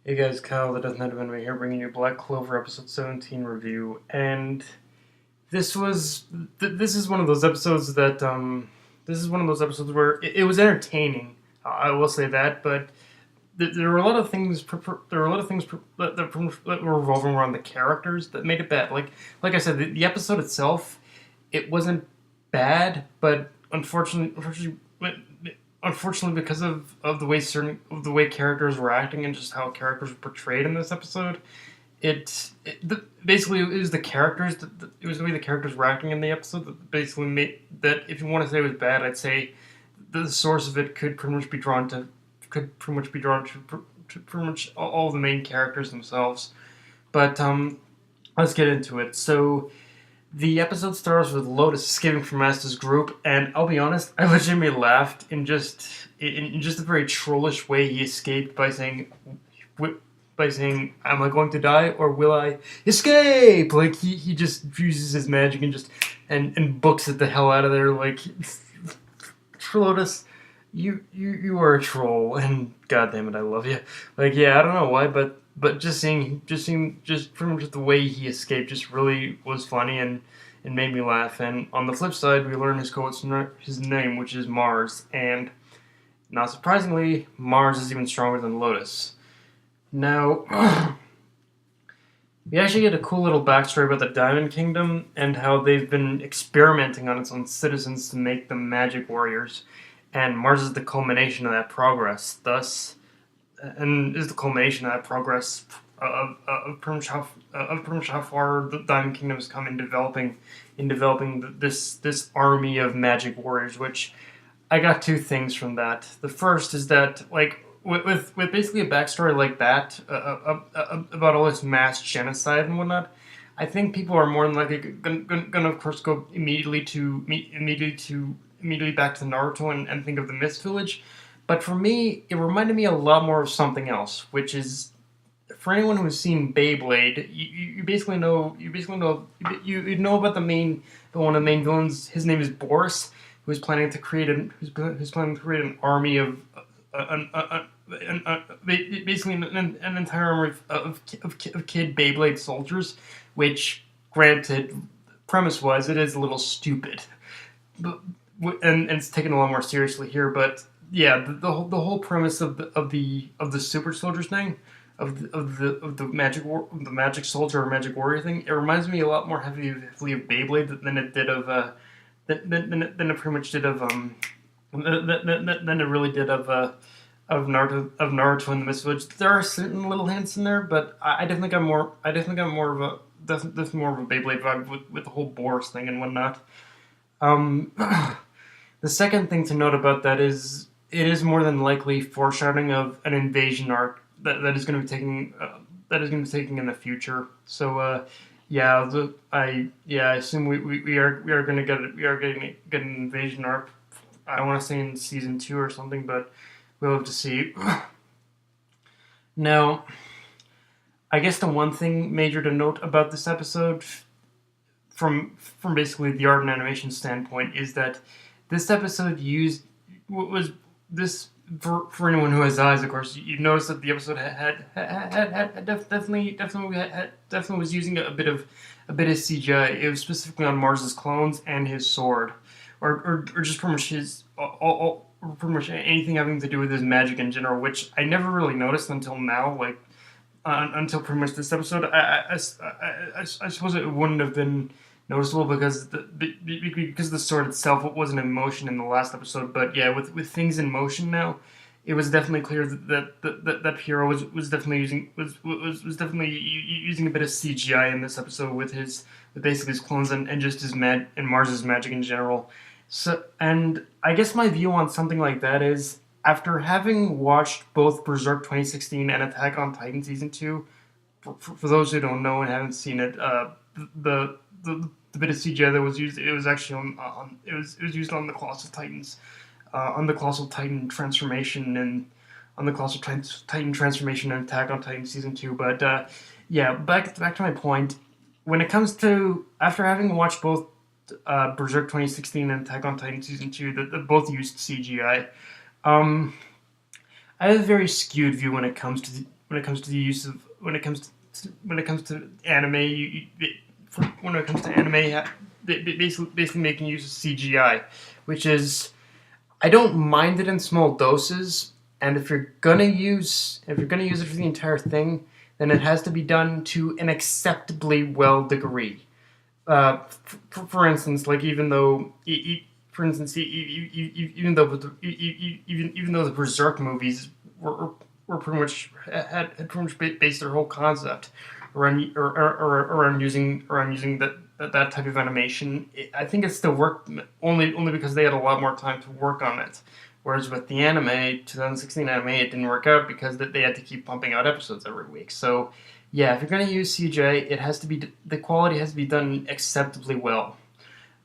Hey guys, Kyle, that doesn't have to be here, bringing you Black Clover episode 17 review. And this was, this is one of those episodes that, this is one of those episodes where it was entertaining. I will say that, but there were a lot of things, there were a lot of things that were revolving around the characters that made it bad. Like I said, the episode itself, it wasn't bad, but unfortunately, because of the way characters were acting and just how characters were portrayed in this episode, basically it was the characters it was the way the characters were acting in the episode that basically made that. If you want to say it was bad, I'd say the source of it could pretty much be drawn to pretty much all the main characters themselves. But let's get into it. So the episode starts with Lotus escaping from Asta's group, and I'll be honest, I legitimately laughed in just a very trollish way. He escaped by saying, "Am I going to die or will I escape?" Like he just uses his magic and just and books it the hell out of there. Like, Lotus, you are a troll, and goddamn it, I love you. Like, yeah, I don't know why, but just pretty much the way he escaped just really was funny and made me laugh. And on the flip side, we learn his name, which is Mars, and not surprisingly, Mars is even stronger than Lotus. Now, we actually get a cool little backstory about the Diamond Kingdom and how they've been experimenting on its own citizens to make them magic warriors, and Mars is the culmination of that progress. And is the culmination of that progress of pretty much how far the Diamond Kingdom has come in developing this army of magic warriors. Which I got two things from that. The first is that, like, with basically a backstory like that about all this mass genocide and whatnot, I think people are more than likely gonna of course go immediately back to Naruto and think of the Mist Village. But for me, it reminded me a lot more of something else, which is, for anyone who's seen Beyblade, you know about one of the main villains. His name is Boris, who's planning to create an army of basically an entire army of kid Beyblade soldiers. Which, granted, premise wise, it is a little stupid, but and it's taken a lot more seriously here. But yeah, the whole premise of the super soldiers thing, of the magic soldier or magic warrior thing, it reminds me a lot more heavily of Beyblade than it did of than it pretty much did of than it really did of Naruto and the Mist Village. There are certain little hints in there, but I definitely got more of a definitely more of a Beyblade vibe with the whole Boris thing and whatnot. Um, the second thing to note about that is it is more than likely foreshadowing of an invasion arc that is going to be taking in the future. So yeah, I assume we are going to get an invasion arc. I want to say in season 2 or something, but we'll have to see. Now, I guess the one thing major to note about this episode, from basically the art and animation standpoint, is that this episode was this for anyone who has eyes. Of course, you notice that the episode definitely was using a bit of CGI. It was specifically on Mars's clones and his sword, or just pretty much his pretty much anything having to do with his magic in general, which I never really noticed until now. Like until pretty much this episode, I suppose it wouldn't have been noticeable because the sword itself wasn't in motion in the last episode. But yeah, with things in motion now, it was definitely clear that Hero was definitely using a bit of CGI in this episode with basically his clones and just his and Mars's magic in general. So, and I guess my view on something like that is, after having watched both Berserk 2016 and Attack on Titan Season 2, for those who don't know and haven't seen it, the bit of CGI that was used, it was actually it was used on the Colossal Titans, on the Colossal Titan transformation and on the Colossal Titan transformation in Attack on Titan Season 2. But yeah, back to my point. When it comes to, after having watched both Berserk 2016 and Attack on Titan Season 2, that both used CGI, I have a very skewed view when it comes when it comes to the use of when it comes to anime. When it comes to anime, basically making use of CGI, which is I don't mind it in small doses, and if you're gonna use it for the entire thing, then it has to be done to an acceptably well degree. For instance, like even though, for instance, even though even though the Berserk movies were pretty much had pretty much based their whole concept around using that type of animation, I think it still worked only because they had a lot more time to work on it. Whereas with the anime, 2016 anime, it didn't work out because they had to keep pumping out episodes every week. So yeah, if you're going to use CGI, it has to be the quality has to be done acceptably well.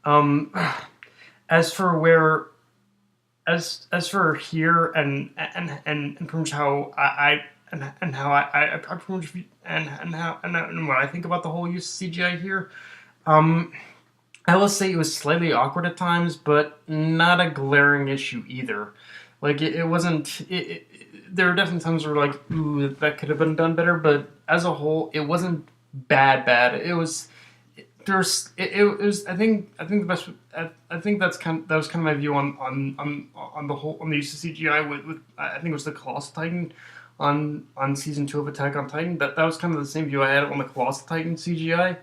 Um, as for where, as for here and pretty much how I and how I pretty much and what I think about the whole use of CGI here, um, I will say it was slightly awkward at times, but not a glaring issue either. Like it wasn't. There were definitely times where like, ooh, that could have been done better. But as a whole, it wasn't bad. Bad. It was. There's. It was. I think the best. I think that was kind of my view on the whole on the use of CGI with I think it was the Colossal Titan on season 2 of Attack on Titan. That was kind of the same view I had on the Colossal Titan CGI.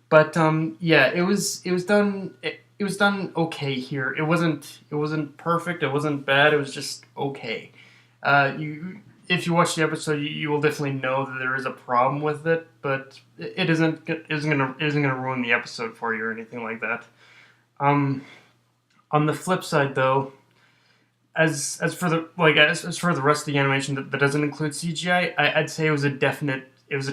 But yeah, it was done okay here. It wasn't perfect. It wasn't bad. It was just okay. You if you watch the episode, you will definitely know that there is a problem with it, but it isn't gonna ruin the episode for you or anything like that. Um, on the flip side, though, as for the rest of the animation that doesn't include CGI, I'd say it was a definite it was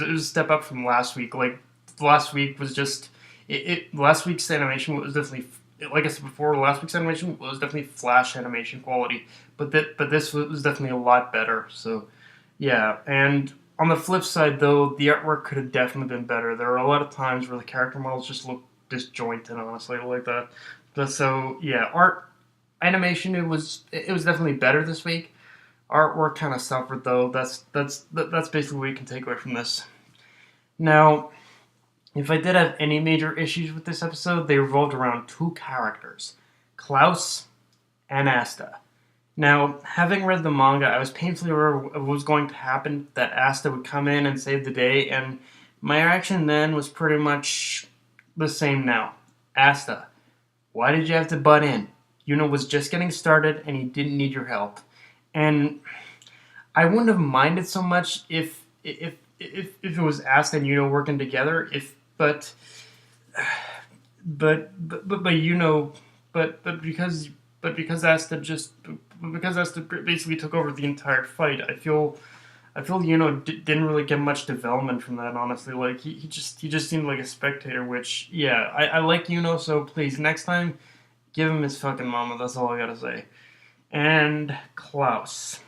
a step up from last week. Like last week was just last week's animation was definitely, like I said before, last week's animation was definitely Flash animation quality, but this was definitely a lot better. So yeah, and on the flip side though, the artwork could have definitely been better. There are a lot of times where the character models just look disjointed, honestly, like that. But so yeah, art animation it was definitely better this week. Artwork kind of suffered though. That's basically what you can take away from this. Now, if I did have any major issues with this episode, they revolved around two characters, Klaus and Asta. Now, having read the manga, I was painfully aware of what was going to happen, that Asta would come in and save the day, and my reaction then was pretty much the same now. Asta, why did you have to butt in? Yuno was just getting started and he didn't need your help. And I wouldn't have minded so much if it was Asta and Yuno working together. But you know, but because Asta basically took over the entire fight, I feel didn't really get much development from that. Honestly, like he just seemed like a spectator. Which yeah, I like Yuno, so please next time give him his fucking mama. That's all I gotta say. And Klaus.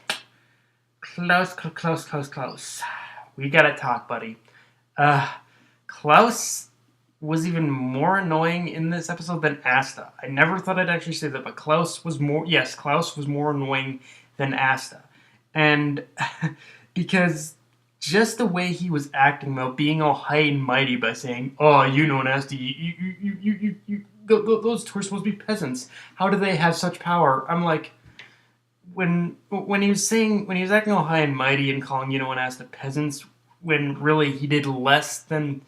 Klaus. We gotta talk, buddy. Klaus was even more annoying in this episode than Asta. I never thought I'd actually say that, but Klaus was more annoying than Asta. And because just the way he was acting about being all high and mighty by saying, "Oh, you know, Asta, those two are supposed to be peasants. How do they have such power?" I'm like, when he was acting all high and mighty and calling and Asta peasants, when really he did less than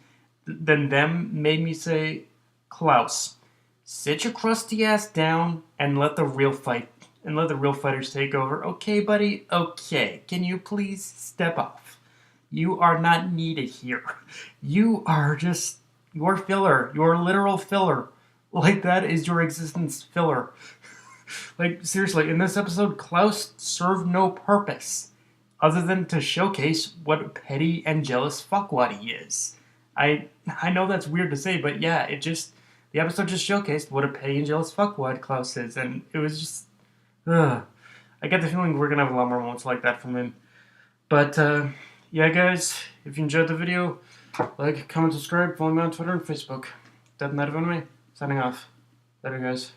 them, made me say, Klaus, sit your crusty ass down and let the real fighters take over. Okay, buddy. Okay, can you please step off? You are not needed here. You are just your filler. Your literal filler. Like that is your existence filler. Like seriously, in this episode, Klaus served no purpose other than to showcase what a petty and jealous fuckwad he is. I know that's weird to say, but yeah, the episode just showcased what a petty and jealous fuckwad Klaus is, and it was just, I get the feeling we're gonna have a lot more moments like that from him. But yeah, guys, if you enjoyed the video, like, comment, subscribe, follow me on Twitter and Facebook. Death Night of Anime, signing off. Later, guys.